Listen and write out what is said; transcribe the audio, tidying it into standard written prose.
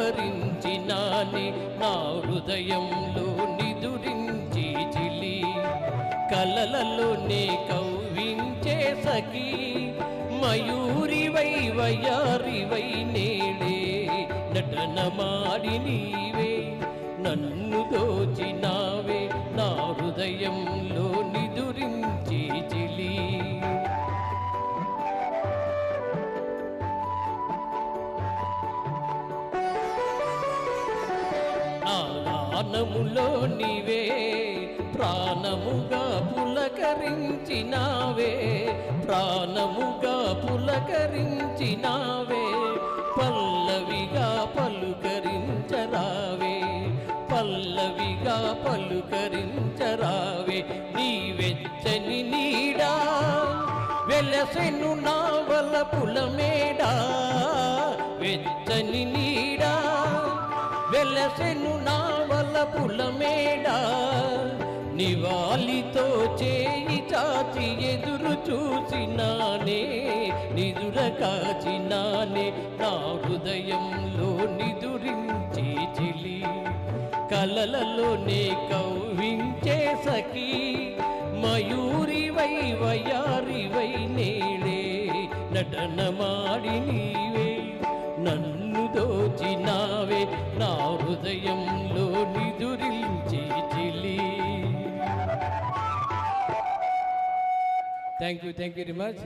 కలవరించినానే నా హృదయంలో నిదురించి చిలి కలలలోనే కవ్వించే సఖీ మయూరివై వయారివై నేడే నటనమాడి నీవే నన్ను దోచినావే నా హృదయంలో నిదురించి చిలి గానములో నీవే ప్రాణముగా పులకరించినావే ప్రాణముగా పులకరించినావే పల్లవిగా పలుకరించరావే పల్లవిగా పలుకరించరావే నీ వెచ్చని నీడా వెలసెను నా వలపుల మేడా వెచ్చని నీడా వెలసెను నా వలపుల మేడా నివాళితో చేయి చాచి ఎదురు చూసినానే నిదుర కాచినానే నా హృదయంలో నిదురించి చిలి కలలలోనే కవ్వించే సఖీ మయూరివై వయారివై నేడే నటనమాడి నీవే నన్ను దోచినావే నా హృదయంలో నిదురించి చిలి థ్యాంక్ యూ వెరీ మచ్.